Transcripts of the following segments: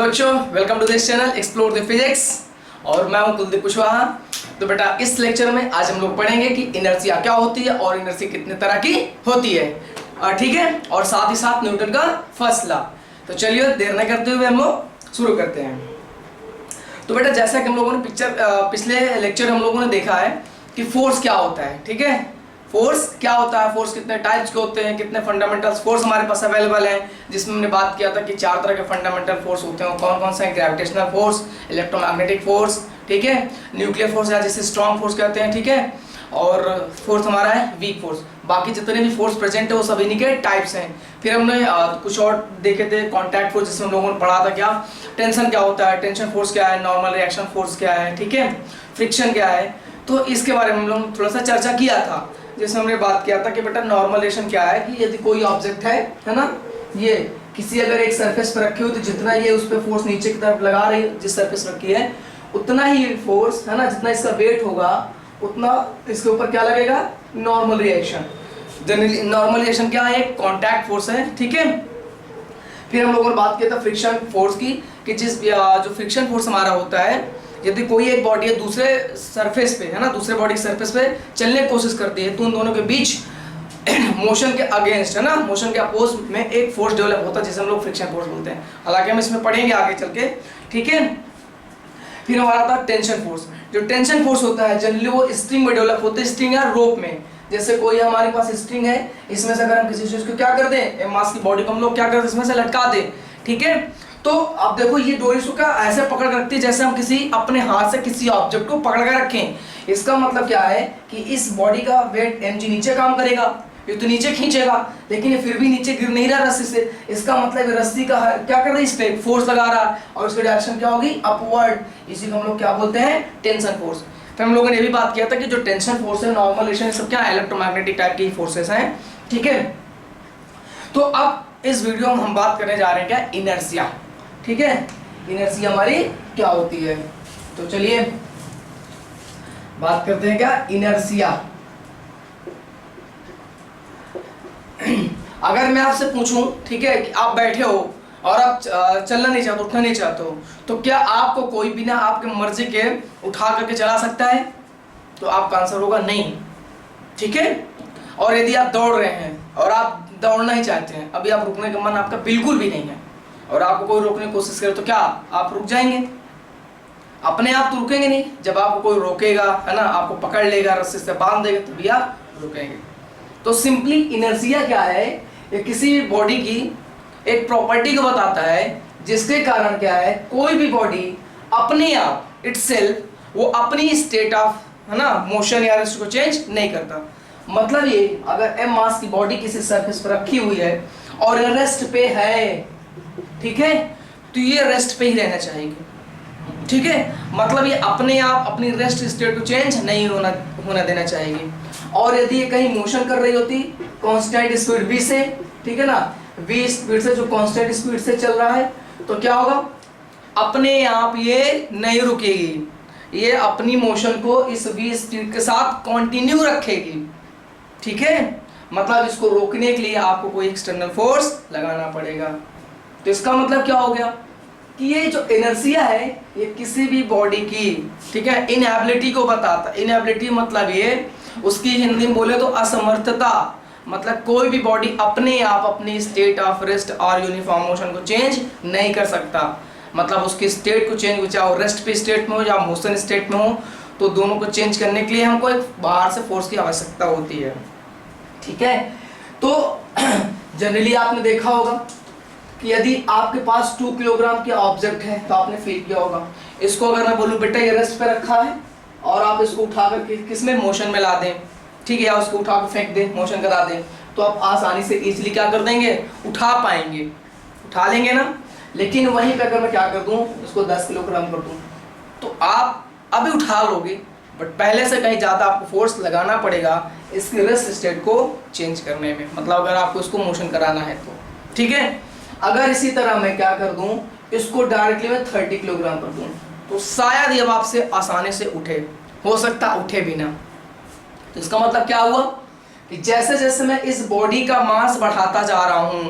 Hello बच्चों, welcome to this channel explore the physics. और मैं हूं कुलदीप कुशवाहा। तो बेटा इस लेक्चर में आज हम लोग पढ़ेंगे कि इनर्शिया क्या होती है और इनर्शिया कितने तरह की होती है, ठीक है। और साथ ही साथ न्यूटन का फर्स्ट लॉ। तो चलिए देर न करते हुए हम लोग शुरू करते हैं। तो बेटा जैसा कि हम लोगों ने पिछले लेक्चर हम लोगों ने देखा है कि फोर्स क्या होता है, ठीक है। फोर्स क्या होता है, फोर्स कितने टाइप्स के होते हैं, कितने फंडामेंटल फोर्स हमारे पास अवेलेबल हैं, जिसमें हमने बात किया था कि 4 तरह के फंडामेंटल फोर्स होते हैं। कौन कौन से हैं? ग्रेविटेशनल फोर्स, इलेक्ट्रोमैग्नेटिक फोर्स, ठीक है, न्यूक्लियर फोर्स या जिसे स्ट्रॉन्ग फोर्स कहते हैं, ठीक है। और फोर्स हमारा है वीक फोर्स। बाकी जितने भी फोर्स प्रेजेंट है वो सब इन्हीं के टाइप्स हैं। फिर हमने कुछ और देखे थे, कॉन्टैक्ट फोर्स, जिसमें हम लोगों ने पढ़ा था क्या टेंशन क्या होता है, टेंशन फोर्स क्या है, नॉर्मल रिएक्शन फोर्स क्या है, ठीक है, फ्रिक्शन क्या है। तो इसके बारे में हम लोग थोड़ा सा चर्चा किया था, जिसमें हमने बात किया था कि बेटा नॉर्मल रिएक्शन क्या है कि यदि कोई ऑब्जेक्ट है ना, ये किसी अगर एक सरफेस पर रखी हो तो जितना ये उस पर फोर्स नीचे की तरफ लगा रही है, जिस सरफेस रखी है उतना ही फोर्स है ना, जितना इसका वेट होगा उतना इसके ऊपर क्या लगेगा, normal reaction. Generally normal reaction क्या है, एक कॉन्टैक्ट फोर्स है, ठीक है। फिर हम लोगों ने बात किया था फ्रिक्शन फोर्स की, कि जो फ्रिक्शन फोर्स हमारा होता है, यदि कोई एक बॉडी है दूसरे सरफेस पे है ना, दूसरे बॉडी के सरफेस पे चलने की कोशिश करती है, तो उन दोनों के बीच मोशन के अगेंस्ट है ना, मोशन के अपोज में एक फोर्स डेवलप होता है जिसे हम लोग फ्रिक्शन फोर्स बोलते हैं। हालांकि हम इसमें पढ़ेंगे आगे चल के, ठीक है। फिर हमारा था टेंशन फोर्स। जो टेंशन फोर्स होता है जनरली वो स्ट्रिंग में डेवलप होता है, स्ट्रिंग या रोप में। जैसे कोई हमारे पास स्ट्रिंग है, इसमें से अगर हम किसी चीज को क्या कर दें, मास की बॉडी को हम लोग क्या करते हैं, इसमें से लटका दें, ठीक है। तो अब देखो ये डोरी को क्या ऐसे पकड़ कर रखती है जैसे हम किसी अपने हाथ से किसी ऑब्जेक्ट को पकड़ कर रखें। इसका मतलब क्या है कि इस बॉडी का वेट mg नीचे काम करेगा, ये तो नीचे खींचेगा, लेकिन ये फिर भी नीचे गिर नहीं रहा रस्सी से। इसका मतलब रस्सी का क्या कर रहा है, इस पे फोर्स लगा रहा है और उसकी डायरेक्शन क्या होगी, अपवर्ड। इसी को हम लोग क्या बोलते हैं, टेंशन फोर्स। फिर हम लोगों ने ये भी बात किया था कि जो टेंशन फोर्स है, नॉर्मल रिएक्शन, सब क्या इलेक्ट्रोमैग्नेटिक टाइप की फोर्सेस हैं, ठीक है। तो अब इस वीडियो में हम बात करने जा रहे हैं क्या, इनर्शिया, ठीक है। इनर्शिया हमारी क्या होती है, तो चलिए बात करते हैं क्या, इनर्शिया। अगर मैं आपसे पूछूं, ठीक है, कि आप बैठे हो और आप चलना नहीं चाहते, उठना नहीं चाहते हो, तो क्या आपको कोई बिना आपके मर्जी के उठा करके चला सकता है? तो आपका आंसर होगा नहीं, ठीक है। और यदि आप दौड़ रहे हैं और आप दौड़ना ही चाहते हैं, अभी आप रुकने का मन आपका बिल्कुल भी नहीं है और आपको कोई रोकने की कोशिश करे, तो क्या आप रुक जाएंगे? अपने आप तो रुकेंगे नहीं, जब आपको कोई रोकेगा है ना, आपको पकड़ लेगा, रस्सी से बांध देगा, तभी आप रुकेंगे। तो सिंपली इनर्शिया क्या है, ये किसी भी बॉडी की एक प्रॉपर्टी को बताता है, जिसके कारण क्या है, कोई भी बॉडी अपने आप इटसेल्फ वो अपनी स्टेट ऑफ है ना मोशन या रेस्ट को चेंज नहीं करता। मतलब ये अगर m मास की बॉडी किसी सरफेस पर रखी हुई है और रेस्ट पे है, ठीक है, तो ये रेस्ट पे ही रहना चाहिए, ठीक है। मतलब ये अपने आप अपनी रेस्ट स्टेट को चेंज नहीं होना देना चाहिए। और यदि ये कहीं मोशन कर रही होती कांस्टेंट स्पीड v से, ठीक है ना, v स्पीड से, जो कांस्टेंट स्पीड से चल रहा है, तो क्या होगा, अपने आप ये नहीं रुकेगी, ये अपनी मोशन को इस v स्पीड के साथ कंटिन्यू रखेगी, ठीक है। मतलब इसको रोकने के लिए आपको कोई एक्सटर्नल फोर्स लगाना पड़ेगा। तो इसका मतलब क्या हो गया कि ये जो इनर्शिया है ये किसी भी बॉडी की, ठीक है, इनएबिलिटी को बताता है। इनएबिलिटी मतलब ये उसकी हिंदी में बोले तो असमर्थता। मतलब कोई भी बॉडी अपने आप अपनी स्टेट ऑफ रेस्ट और यूनिफॉर्म मोशन को चेंज नहीं कर सकता। मतलब उसकी स्टेट को चेंज हो, चाहे रेस्ट पे स्टेट में हो या मोशन स्टेट में हो, तो दोनों को चेंज करने के लिए हमको एक बाहर से फोर्स की आवश्यकता होती है, ठीक है। तो जनरली आपने देखा होगा कि यदि आपके पास 2 किलोग्राम के ऑब्जेक्ट है, तो आपने फील किया होगा, इसको अगर मैं बोलूं बेटा ये रेस्ट पे रखा है और आप इसको उठाकर किसमें, मोशन में ला दें, ठीक है, या उसको उठाकर फेंक दें, मोशन करा दें, तो आप आसानी से इजीली क्या कर देंगे, उठा पाएंगे, उठा लेंगे ना। लेकिन वहीं पे अगर मैं क्या कर दूं, इसको 10 किलोग्राम कर दूं, तो आप अभी उठा लोगे, बट पहले से कहीं ज़्यादा आपको फोर्स लगाना पड़ेगा इसकी रेस्ट स्टेट को चेंज करने में। मतलब अगर आपको इसको मोशन कराना है तो, ठीक है। अगर इसी तरह मैं क्या कर दूं, इसको डायरेक्टली मैं 30 किलोग्राम कर दूं, तो शायद ये आपसे आसानी से उठे, हो सकता उठे भी ना। तो इसका मतलब क्या हुआ कि जैसे जैसे मैं इस बॉडी का मास बढ़ाता जा रहा हूं,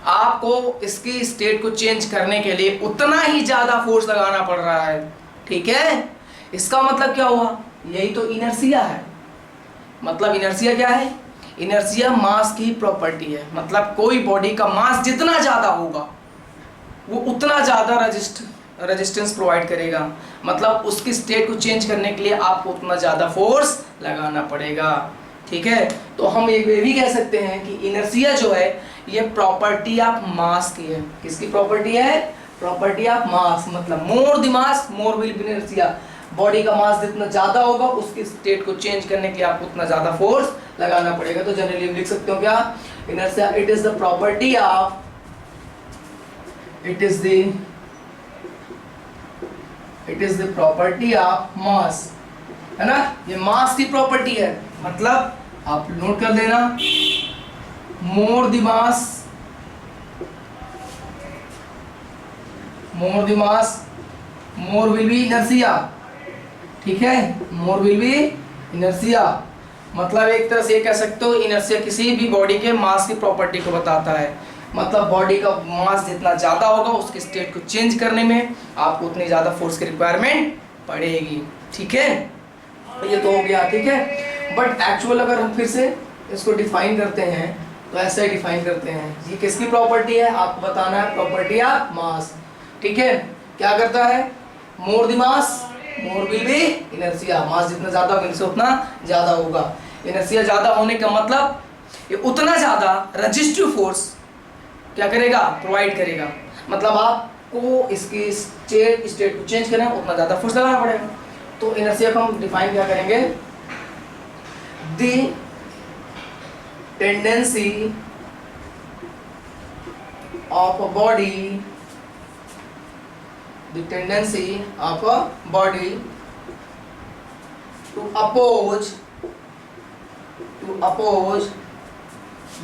आपको इसकी स्टेट को चेंज करने के लिए उतना ही ज्यादा फोर्स लगाना पड़ रहा है। ठीक है, इसका मतलब क्या हुआ, यही तो इनर्शिया है। मतलब इनर्शिया क्या है, इनर्शिया मास की प्रॉपर्टी है। मतलब कोई बॉडी का मास जितना ज्यादा होगा वो उतना ज्यादा रेजिस्टेंस प्रोवाइड करेगा। मतलब उसकी स्टेट को चेंज करने के लिए आपको उतना ज्यादा फोर्स लगाना पड़ेगा। ठीक है, तो हम ये भी कह सकते हैं कि इनर्शिया जो है ये प्रॉपर्टी ऑफ मास की है। किसकी प्रॉपर्टी है, प्रॉपर्टी ऑफ मास। मतलब more the mass more will be inertia. Body का मास जितना ज्यादा होगा उसकी स्टेट को चेंज करने के लिए आपको उतना ज्यादा फोर्स लगाना पड़ेगा। तो जनरली लिख सकते हो क्या, inertia it is the property of, it is the property of मास, है ना, ये मास की प्रॉपर्टी है। मतलब आप नोट कर लेना, मोर the mass more will be inertia. ठीक है, मोर विल बी इनर्शिया। मतलब एक तरह से ये कह सकते हो इनर्शिया किसी भी बॉडी के मास की प्रॉपर्टी को बताता है। मतलब बॉडी का मास जितना ज्यादा होगा उसकी स्टेट को चेंज करने में आपको उतनी ज्यादा फोर्स की रिक्वायरमेंट पड़ेगी। ठीक है, ये तो हो गया। ठीक है, बट एक्चुअल अगर हम फिर से इसको डिफाइन करते हैं तो ऐसे डिफाइन करते हैं, ये किसकी प्रॉपर्टी है आपको बताना है, प्रॉपर्टी ऑफ मास। ठीक है, क्या करता है, more the mass more will be inertia. Mass जितना ज्यादा होगा इनसे उतना ज्यादा होगा। इनर्शिया ज्यादा होने का मतलब ये उतना ज्यादा रेजिस्टिव फोर्स क्या करेगा, प्रोवाइड करेगा। मतलब आपको इसकी स्टेट को चेंज करना उतना ज्यादा फोर्स लगाना पड़ेगा। तो इनर्शिया को हम डिफाइन क्या करेंगे, the tendency of a body, the tendency of a body to oppose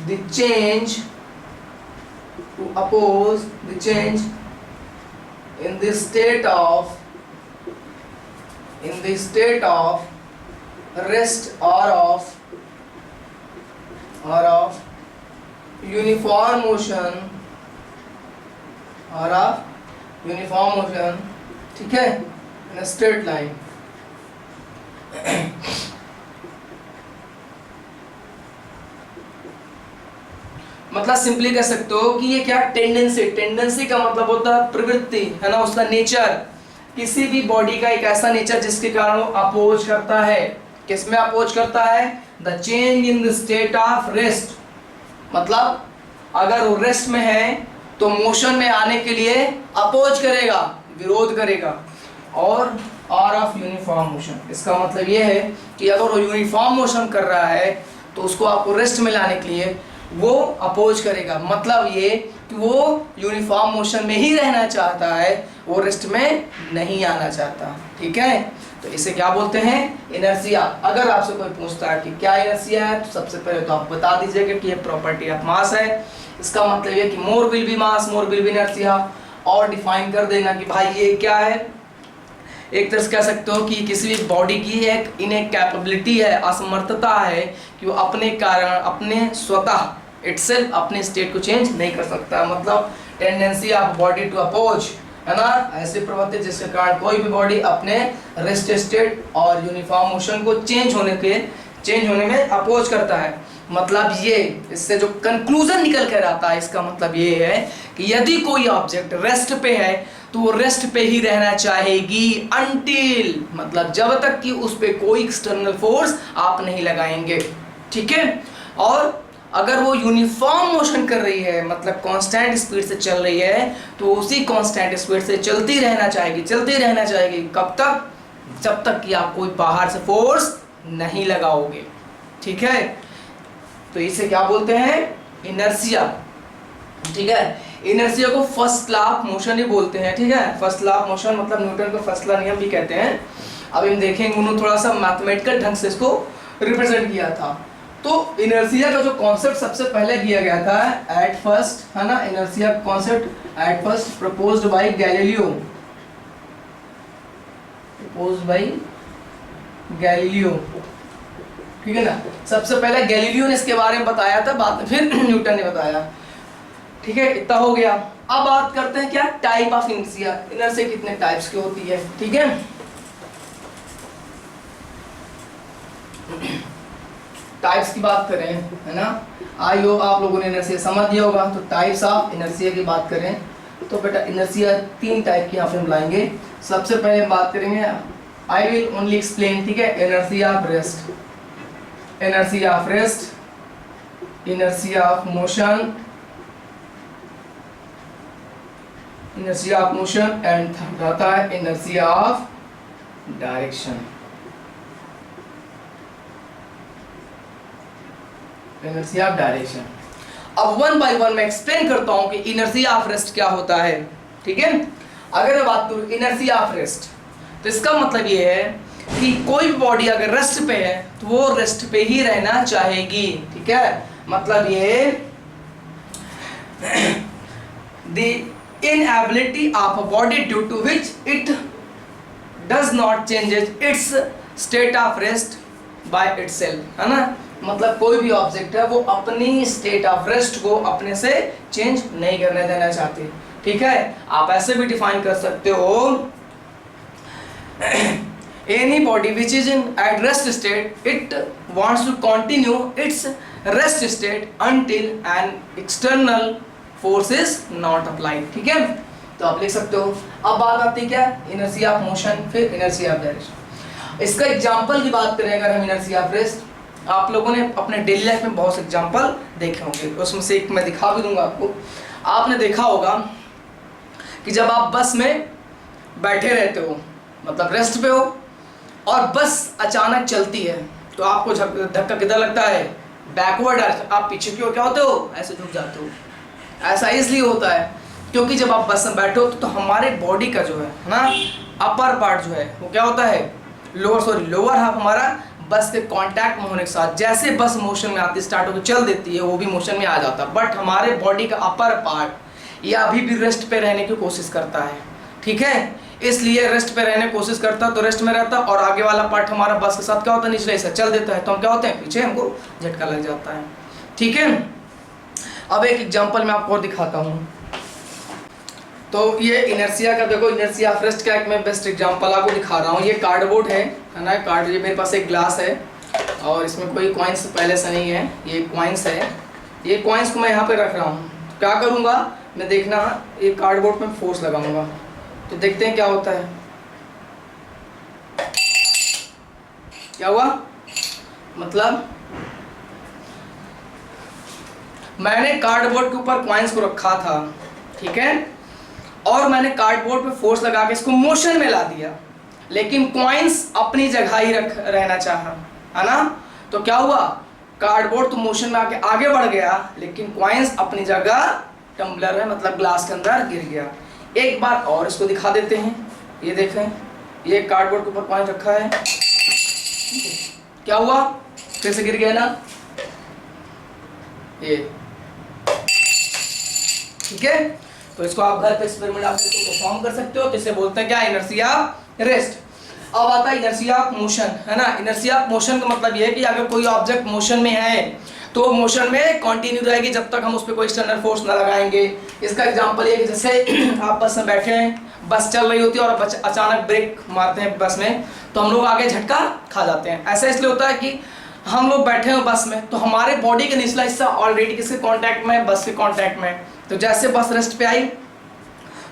the change in the state of rest or of uniform motion ठीक है, in a straight line। मतलब सिंपली कह सकते हो कि ये क्या, टेंडेंसी का मतलब होता है प्रवृत्ति, है ना, उसका नेचर। किसी भी बॉडी का एक ऐसा नेचर जिसके कारण वो अपोज करता है। किसमें अपोज करता है, the change in the state of rest. मतलब अगर वो रेस्ट में है तो मोशन में आने के लिए अपोज करेगा, विरोध करेगा। और ऑफ यूनिफॉर्म मोशन, इसका मतलब ये है कि अगर वो यूनिफॉर्म मोशन कर रहा है तो उसको आपको रेस्ट में लाने के लिए वो अपोज करेगा। मतलब ये कि वो यूनिफॉर्म मोशन में ही रहना चाहता है, वो रेस्ट में नहीं आना चाहता। ठीक है, तो इसे क्या बोलते हैं, इनर्शिया। अगर आपसे कोई पूछता है कि क्या इनर्शिया है तो सबसे पहले तो आप बता दीजिएगा कि ये प्रॉपर्टी ऑफ मास है। इसका मतलब ये कि मोर will B mass more will be inertia. और डिफाइन कर देना कि भाई ये क्या है, एक तरह से कह सकते हो कि किसी भी बॉडी की एक इन्हें कैपेबिलिटी है, असमर्थता है कि वो अपने कारण अपने स्वतः इटसेल्फ अपने स्टेट को चेंज नहीं कर सकता। मतलब tendency of body to oppose, है ना, ऐसे प्रवृत्ति जिसके कारण कोई भी बॉडी अपने रेस्ट स्टेट और यूनिफॉर्म मोशन को चेंज होने में अपोज करता है। मतलब ये इससे जो कंक्लूजन निकल कर आता है, इसका मतलब ये है कि यदि कोई ऑब्जेक्ट रेस्ट पे है तो वो रेस्ट पे ही रहना चाहेगी अनटिल, मतलब जब तक कि उस पे कोई एक्सटर्नल फोर्स आप नहीं लगाएंगे। ठीक है, और अगर वो यूनिफॉर्म मोशन कर रही है, मतलब कांस्टेंट स्पीड से चल रही है, तो उसी कांस्टेंट स्पीड से चलती रहना चाहेगी। कब तक, जब तक कि आप कोई बाहर से फोर्स नहीं लगाओगे। ठीक है, तो इसे क्या बोलते हैं, इनर्शिया। ठीक है, इनर्शिया को फर्स्ट लॉ ऑफ मोशन ही बोलते हैं। ठीक है, फर्स्ट लॉ ऑफ मोशन मतलब न्यूटन का फर्स्ट लॉ नियम भी कहते हैं। अब हम देखेंगे उन्होंने थोड़ा सा मैथमेटिकल ढंग से इसको रिप्रेजेंट किया था। तो इनर्शिया का जो कॉन्सेप्ट सबसे पहले किया गया था एट फर्स्ट, है ना, inertia concept at first proposed by Galileo, ठीक है ना। सबसे पहले गैलीलियो ने इसके बारे में बताया था, बाद में फिर न्यूटन ने बताया। ठीक है, इतना हो गया। अब बात करते हैं क्या टाइप ऑफ इनर्शिया, इनर्शिया कितने टाइप्स की होती है। ठीक है, टाइप्स की बात करें, है ना, आई होप आप लोगों ने इनर्शिया समझ लिया होगा। तो टाइप्स ऑफ इनर्शिया की बात करें तो बेटा इनर्शिया 3 टाइप की यहाँ पे हम लाएंगे। सबसे पहले बात करेंगे, आई विल ओनली एक्सप्लेन, ठीक है, inertia of rest, inertia of rest, inertia of motion, inertia of motion and third आता है inertia of direction, inertia of direction. अब वन बाय वन मैं एक्सप्लेन करता हूं कि इनर्शिया ऑफ रेस्ट क्या होता है। ठीक है, अगर मैं बात करूं इनर्शिया ऑफ रेस्ट तो इसका मतलब ये है कि कोई भी बॉडी अगर रेस्ट पे है तो वो रेस्ट पे ही रहना चाहेगी। ठीक है, मतलब ये the inability of a body due to which it does not changes its state of rest by itself, है ना, मतलब कोई भी ऑब्जेक्ट है वो अपनी स्टेट ऑफ रेस्ट को अपने से चेंज नहीं करने देना चाहती। ठीक है, आप ऐसे भी डिफाइन कर सकते हो, any body which is in at rest state it wants to continue its rest state until an external force is not applied. ठीक है, तो आप लिख सकते हो। अब बात आती है क्या इनर्शिया ऑफ मोशन, फिर इनर्शिया ऑफ डायरेक्शन। इसका एग्जांपल की बात करें अगर हम इनर्शिया ऑफ रेस्ट, आप लोगों ने अपने डेली लाइफ में बहुत से एग्जांपल देखे होंगे, उसमें से एक मैं दिखा भी दूंगा आपको। आपने देखा होगा कि जब आप बस में बैठे रहते हो, मतलब रेस्ट पे हो, और बस अचानक चलती है तो आपको धक्का किधर लगता है, बैकवर्ड, आप पीछे की ओर क्या होते हो, ऐसे झुक जाते हो। ऐसा इसलिए होता है क्योंकि जब आप बस में बैठो तो हमारे बॉडी का जो है ना अपर पार्ट जो है वो क्या होता है, लोअर हाफ हमारा बस के कांटेक्ट में होने के साथ जैसे बस मोशन में आती स्टार्ट होकर चल देती है वो भी मोशन में आ जाता है, बट हमारे बॉडी का अपर पार्ट ये अभी भी रेस्ट पे रहने की कोशिश करता है। ठीक है, इसलिए रेस्ट पे रहने की कोशिश करता है तो रेस्ट में रहता है, और आगे वाला पार्ट हमारा बस के साथ क्या होता है, निचले से चल देता है तो हम क्या होते हैं, पीछे हमको झटका लग जाता है। ठीक है, अब एक एग्जांपल मैं आपको और दिखाता हूँ। तो ये इनर्शिया का देखो, इनर्शिया ऑफ रेस्ट का एक मैं बेस्ट एग्जांपल आपको दिखा रहा हूँ। ये कार्डबोर्ड है ना, कार्ड, ये मेरे पास एक ग्लास है और इसमें कोई कॉइन्स पहले से नहीं है, ये कॉइन्स है। ये कॉइन्स को मैं यहाँ पे रख रहा हूँ, क्या करूँगा मैं, देखना ये कार्डबोर्ड में फोर्स लगाऊंगा तो देखते हैं क्या होता है। क्या हुआ, मतलब मैंने कार्डबोर्ड के ऊपर कॉइन्स को रखा था, ठीक है, और मैंने कार्डबोर्ड पे फोर्स लगा के इसको मोशन में ला दिया, लेकिन कॉइन्स अपनी जगह ही रहना चाहा, है ना। तो क्या हुआ, कार्डबोर्ड तो मोशन में आके आगे बढ़ गया लेकिन कॉइन्स अपनी जगह टम्बलर में मतलब ग्लास के अंदर गिर गया। एक बार और इसको दिखा देते हैं, ये देखें, ये कार्डबोर्ड के ऊपर कॉइन रखा है, क्या हुआ, फिर से गिर गया ना ये। ठीक है, तो इसको आप घर पे एक्सपेरिमेंट आप इसको परफॉर्म कर सकते हो। तो इसे बोलते हैं क्या, इनर्शिया रेस्ट। अब आता है इनर्शिया मोशन, है ना। इनर्शिया मोशन का मतलब ये है कि अगर कोई ऑब्जेक्ट मोशन में है तो मोशन में कंटिन्यू रहेगी जब तक हम उस पर कोई एक्सटर्नल फोर्स ना लगाएंगे। इसका एग्जांपल ये कि जैसे आप बस में बैठे हैं, बस चल रही होती है और अचानक ब्रेक मारते हैं बस में तो हम लोग आगे झटका खा जाते हैं। ऐसा इसलिए होता है कि हम लोग बैठे हैं बस में तो हमारे बॉडी का निचला हिस्सा ऑलरेडी किसके कांटेक्ट में, बस के कांटेक्ट में। तो जैसे बस रेस्ट पे आई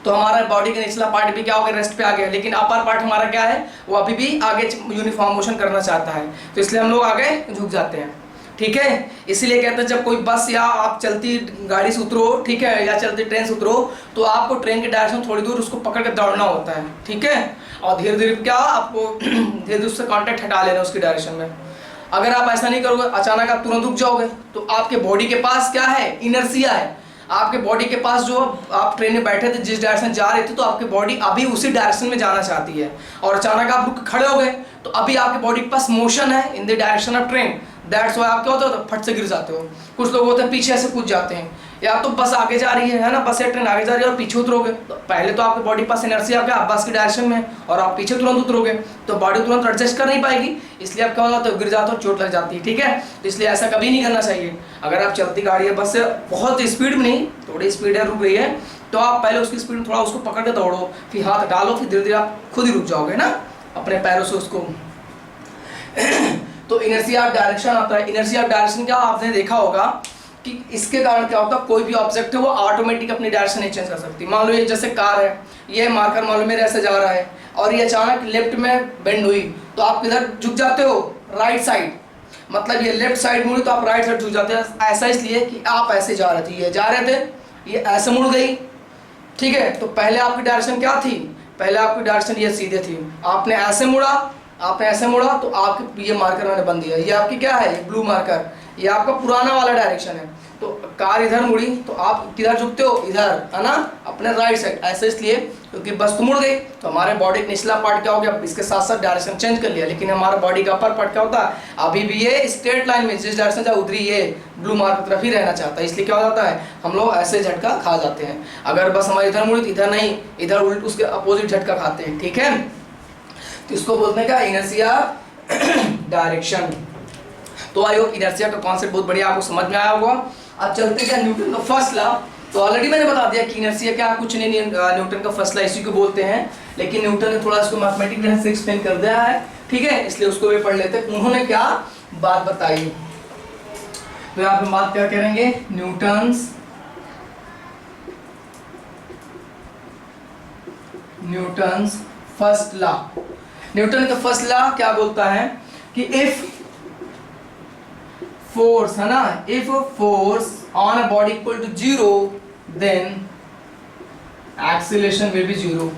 तो हमारा बॉडी का निचला पार्ट भी क्या हो गया, रेस्ट पे आ गया, लेकिन अपर पार्ट हमारा क्या है, वो अभी भी आगे यूनिफॉर्म मोशन करना चाहता है, तो इसलिए हम लोग आगे झुक जाते हैं। ठीक है, इसीलिए कहते हैं जब कोई बस या आप चलती गाड़ी से उतरो, ठीक है, या चलती ट्रेन से उतरो तो आपको ट्रेन के डायरेक्शन थोड़ी दूर उसको पकड़ के दौड़ना होता है। ठीक है, और धीरे धीरे क्या आपको धीरे धीरे उससे कॉन्टैक्ट हटा लेना उसकी डायरेक्शन में। अगर आप ऐसा नहीं करोगे, अचानक आप तुरंत रुक जाओगे तो आपके बॉडी के पास क्या है, इनर्शिया है। आपके बॉडी के पास जो आप ट्रेन में बैठे थे जिस डायरेक्शन जा रहे थे तो आपकी बॉडी अभी उसी डायरेक्शन में जाना चाहती है, और अचानक आप रुक खड़े हो गए तो अभी आपके बॉडी के पास मोशन है in the direction of train, that's why आप क्या होता है फट से गिर जाते हो। कुछ लोग होते हैं पीछे ऐसे कूद जाते हैं, या तो बस आगे जा रही है ना, बस या ट्रेन आगे जा रही है और पीछे उतरोगे, तो पहले तो आपके बॉडी पास इनर्शिया आ गया, आप बस की डायरेक्शन में और आप पीछे तुरंत उतरोगे, तो बॉडी तुरंत एडजस्ट कर नहीं पाएगी, इसलिए आप क्या हो जाता है, गिर जाते हो, चोट लग जाती है। ठीक है, तो इसलिए ऐसा कभी नहीं करना चाहिए। अगर आप चलती गाड़ी है, बस से बहुत स्पीड में नहीं, थोड़ी स्पीड है, रुक रही है, तो आप पहले उसकी स्पीड में थोड़ा उसको पकड़ के दौड़ो, फिर हाथ डालो, फिर धीरे धीरे आप खुद ही रुक जाओगे ना अपने पैरों से उसको। तो इनर्शिया ऑफ डायरेक्शन आता है। इनर्शिया ऑफ डायरेक्शन क्या आपने देखा होगा कि इसके कारण क्या होता है, कोई भी ऑब्जेक्ट है वो ऑटोमेटिक अपनी डायरेक्शन नहीं चेंज कर सकती। मान लो ये जैसे कार है, ये मार्कर मान लो मेरे ऐसे जा रहा है और ये अचानक लेफ्ट में बेंड हुई, तो आप किधर झुक जाते हो, राइट साइड, मतलब ये लेफ्ट साइड मुड़ी तो आप राइट साइड झुक जाते हैं। ऐसा इसलिए कि आप ऐसे जा रहे थे, ये जा रहे थे, ये ऐसे मुड़ गई। ठीक है, तो पहले आपकी डायरेक्शन क्या थी, पहले आपकी डायरेक्शन ये सीधे थी, आपने ऐसे मुड़ा, आपने ऐसे मुड़ा, तो आपके ये मार्कर मैंने बंद दिया, ये आपकी क्या है, ये ब्लू मार्कर, ये आपका पुराना वाला डायरेक्शन है। तो कार इधर मुड़ी तो आप किधर झुकते हो, इधर, है ना, अपने राइट साइड। ऐसे इसलिए क्योंकि बस तो मुड़ गई, तो हमारे बॉडी का निचला पार्ट क्या हो गया, इसके साथ साथ डायरेक्शन चेंज कर लिया, लेकिन हमारा बॉडी का अपर पार्ट क्या होता है, अभी भी ये स्ट्रेट लाइन में जिस डायरेक्शन से उधरी ये ब्लू मार्क की तरफ ही रहना चाहता है। इसलिए क्या हो जाता है, हम लोग ऐसे झटका खा जाते हैं। अगर बस हमारी इधर मुड़ी तो इधर नहीं, इधर उल्ट उसके अपोजिट झटका खाते हैं। ठीक है, तो इसको बोलते हैं क्या, इनर्शिया डायरेक्शन। तो आई होप इनर्शिया का कॉन्सेप्ट बहुत बढ़िया आपको समझ में आया होगा। अब चलते क्या न्यूटन का फर्स्ट लॉ। तो ऑलरेडी मैंने बता दिया कि इनर्शिया क्या कुछ नहीं, न्यूटन का फर्स्ट लॉ इसी को बोलते हैं, लेकिन न्यूटन ने थोड़ा इसको मैथमेटिक ढंग से एक्सप्लेन कर दिया है। ठीक है, इसलिए उसको भी पढ़ लेते हैं। उन्होंने क्या बात बताई, तो यहाँ पे बात क्या करेंगे, न्यूटन्स फर्स्ट लॉ। न्यूटन का फर्स्ट लॉ क्या बोलता है कि इफ फोर्स, है ना, if force on a body equal to 0 then acceleration will be 0।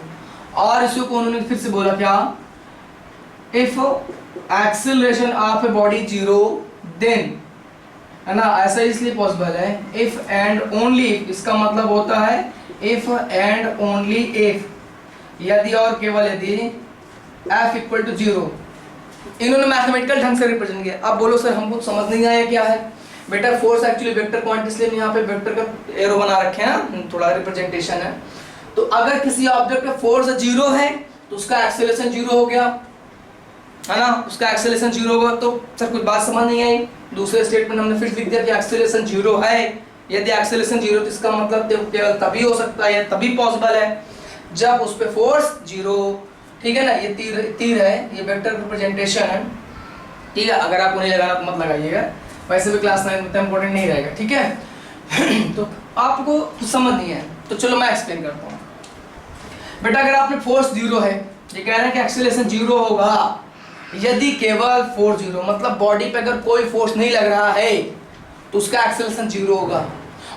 और इसको उन्होंने फिर से बोला क्या, if acceleration of a body 0 then, है ना, ऐसा इसलिए पॉसिबल है, इफ एंड ओनली इफ, इसका मतलब होता है इफ एंड ओनली इफ, यदि और केवल यदि f इक्वल टू 0। इन्होंने मैथमेटिकल ढंग से रिप्रेजेंट किया। अब बोलो सर हमको समझ नहीं आया क्या है, बेटा फोर्स एक्चुअली वेक्टर क्वांटिटी, इसलिए यहाँ पे वेक्टर का एरो बना रखे हैं ना, थोड़ा रिप्रेजेंटेशन है। तो अगर किसी ऑब्जेक्ट का फोर्स 0 है तो उसका एक्सेलरेशन 0 हो गया, है ना, उसका एक्सेलरेशन 0 होगा। तो सर कुछ बात समझ नहीं आई, दूसरे स्टेटमेंट हमने फिर लिख दिया कि एक्सेलरेशन 0 है। यदि एक्सेलरेशन 0 तो इसका मतलब केवल तभी हो सकता है, तभी पॉसिबल है जब उस पे फोर्स 0। ठीक है ना, ये तीर है, ये वेक्टर रिप्रेजेंटेशन है। ठीक है, अगर आपको नहीं लगाना तो मत लगाइएगा, वैसे भी क्लास 9 में इंपॉर्टेंट नहीं रहेगा। ठीक है, तो आपको तो समझ नहीं है, तो चलो मैं एक्सप्लेन करता हूँ। बेटा अगर आपने फोर्स 0 है, ये कह रहे हैं कि एक्सेलरेशन 0 होगा यदि केवल फोर्स 0, मतलब बॉडी पे अगर कोई फोर्स नहीं लग रहा है तो उसका एक्सेलरेशन 0 होगा।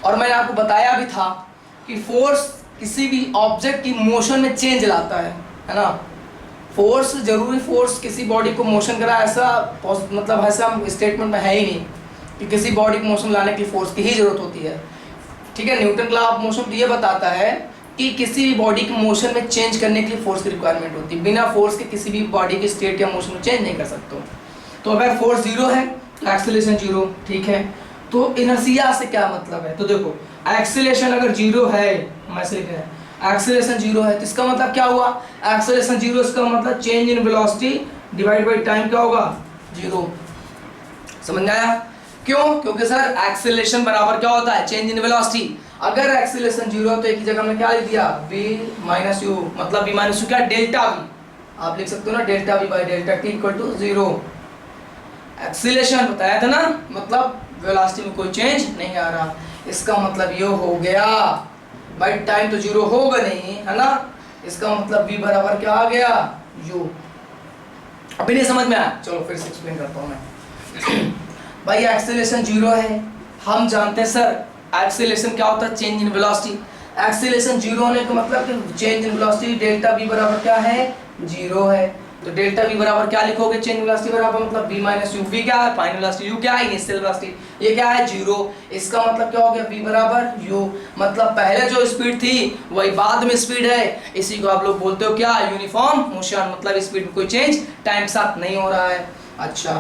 और मैंने आपको बताया भी था कि फोर्स किसी भी ऑब्जेक्ट की मोशन में चेंज लाता है ना। फोर्स जरूरी फोर्स किसी बॉडी को मोशन करा, ऐसा मतलब ऐसा स्टेटमेंट में है ही नहीं कि किसी बॉडी को मोशन लाने के लिए फोर्स की ही जरूरत होती है। ठीक है, न्यूटन लॉ ऑफ मोशन ये बताता है कि किसी भी बॉडी के मोशन में चेंज करने के लिए फोर्स की रिक्वायरमेंट होती है, बिना फोर्स के किसी भी बॉडी की स्टेट या मोशन में चेंज नहीं कर सकते। तो अगर फोर्स 0 है तो एक्सेलरेशन 0। ठीक है, तो इनर्शिया से क्या मतलब है, तो देखो एक्सेलरेशन अगर 0 है, मैसेज है एक्सेलरेशन 0 है, तो इसका मतलब क्या हुआ, एक्सेलरेशन 0, इसका मतलब change in velocity divide by time क्या होगा, 0। समझ में आया क्यों, क्योंकि सर एक्सेलरेशन बराबर क्या होता है, चेंज इन वेलोसिटी। अगर एक्सेलरेशन 0 है तो एक ही जगह में क्या लिख दिया, v माइनस यू, मतलब v माइनस यू क्या, डेल्टा v, आप लिख सकते हो ना, delta v by delta t equal to 0। Acceleration बताया था ना, मतलब वेलोसिटी में कोई चेंज नहीं आ रहा, इसका मतलब ये हो गया बाई टाइम तो 0 होगा नहीं, है ना, इसका मतलब v बराबर क्या आ गया, u। अभी नहीं समझ में आया, चलो फिर से एक्सप्लेन करता हूँ मैं। भाई एक्सेलरेशन 0 है, हम जानते हैं सर एक्सेलरेशन क्या होता है, चेंज इन वेलोसिटी। एक्सेलरेशन 0 होने का मतलब कि change in velocity delta v बराबर क्या है, 0 है। तो डेल्टा v बराबर क्या लिखोगे, चेंज वेलोसिटी बराबर मतलब v माइनस यू, v क्या है, फाइनल वेलोसिटी, u क्या है, इनिशियल वेलोसिटी, ये क्या है 0। इसका मतलब क्या हो गया, v बराबर u, मतलब पहले जो स्पीड थी वही बाद में स्पीड है, इसी को आप लोग बोलते हो क्या, यूनिफॉर्म मोशन, मतलब स्पीड में कोई चेंज टाइम के साथ नहीं हो रहा है। अच्छा,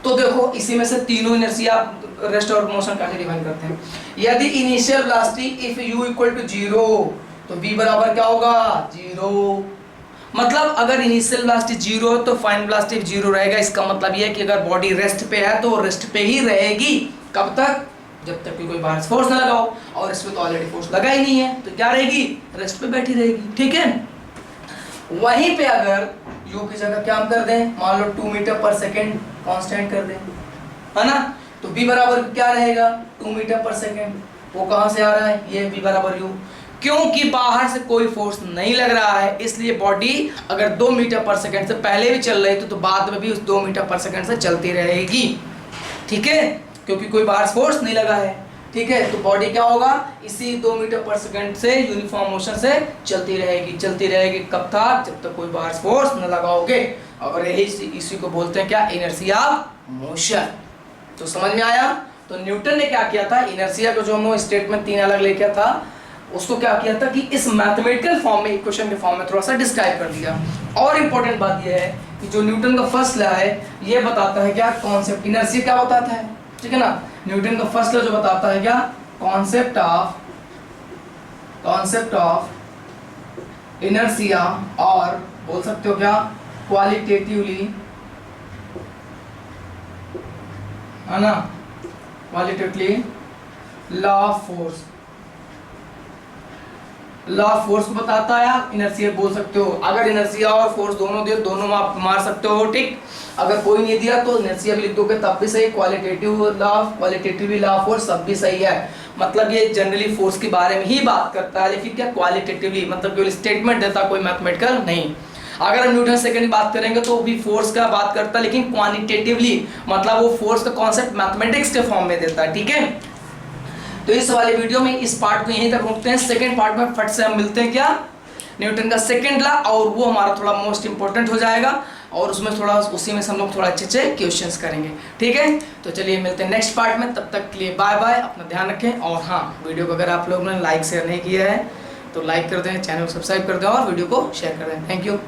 तो देखो इसी में से तीनों इनर्शिया रेस्ट और मोशन कैसे डिफाइन करते हैं। यदि initial velocity if u equal to 0 तो v बराबर क्या होगा 0। मतलब अगर इनिशियल वेलोसिटी 0 है तो फाइनल वेलोसिटी 0 रहेगा। इसका मतलब यह है कि अगर बॉडी रेस्ट पे है तो रेस्ट पे ही रहेगी। कब तक? जब तक कि कोई बाहर से फोर्स ना लगाओ, और इस पे तो ऑलरेडी फोर्स लगा ही नहीं है, तो क्या रहेगी? रेस्ट पे बैठी रहेगी। ठीक है, वहीं पे अगर u की जगह क्या हम कर दें, मान लो 2 मीटर पर सेकेंड कांस्टेंट कर दें, है ना, तो v बराबर क्या रहेगा 2 मीटर पर सेकेंड। वो कहां से आ रहा है? ये v बराबर u, क्योंकि बाहर से कोई फोर्स नहीं लग रहा है, इसलिए बॉडी अगर 2 मीटर पर सेकेंड से पहले भी चल रही तो बाद में भी उस 2 मीटर पर सेकेंड से चलती रहेगी। ठीक है, क्योंकि कोई बाहर फोर्स नहीं लगा है। ठीक है, तो बॉडी क्या होगा, इसी 2 मीटर पर सेकेंड से यूनिफॉर्म मोशन से चलती रहेगी। चलती रहेगी कब तक? जब तक कोई बाहर फोर्स न लगाओगे। और यही इसी को बोलते हैं क्या? Inertia motion. तो समझ में आया? तो न्यूटन ने क्या किया था, इनर्शिया को जो हमने स्टेटमेंट 3 अलग लेके था, उसको क्या किया था कि इस मैथमेटिकल फॉर्म में, इक्वेशन के फॉर्म में थोड़ा सा डिस्क्राइब कर दिया। और इंपॉर्टेंट बात यह है कि जो न्यूटन का फर्स्ट लॉ है ये बताता है क्या? कॉन्सेप्ट इनर्शिया क्या बताता है। ठीक है ना, न्यूटन का फर्स्ट लॉ जो बताता है क्या? कॉन्सेप्ट ऑफ इनर्शिया, और बोल सकते हो क्या? क्वालिटेटिवली, है ना, qualitatively law of force. Law of force को बताता है, आप इनर्शिया बोल सकते हो। अगर इनर्शिया और फोर्स दोनों दिए, दोनों में आप मार सकते हो टिक। अगर कोई नहीं दिया तो इनर्शिया भी लिख दोगे तब भी सही। क्वालिटेटिवली लॉ ऑफ फोर्स तब भी सही है। मतलब ये जनरली फोर्स के बारे में ही बात करता है, लेकिन क्या क्वालिटेटिवली, मतलब केवल स्टेटमेंट देता, कोई मैथमेटिकल नहीं। अगर हम न्यूटन सेकंड की बात करेंगे तो भी फोर्स का बात करता है, लेकिन क्वांटिटेटिवली, मतलब वो फोर्स का कॉन्सेप्ट मैथमेटिक्स के फॉर्म में देता है। ठीक है, तो इस वाले वीडियो में इस पार्ट को यहीं तक रोकते हैं। सेकंड पार्ट में फट से हम मिलते हैं क्या? न्यूटन का सेकंड लॉ, और वो हमारा थोड़ा मोस्ट इंपॉर्टेंट हो जाएगा, और उसमें थोड़ा उसी में से हम लोग थोड़ा अच्छे क्वेश्चंस करेंगे। ठीक है, तो चलिए मिलते हैं नेक्स्ट पार्ट में। तब तक के लिए बाय बाय, अपना ध्यान रखें। और हाँ, वीडियो को अगर आप लोगों ने लाइक शेयर नहीं किया है तो लाइक कर दें, चैनल को सब्सक्राइब कर दें और वीडियो को शेयर कर दें। Thank you.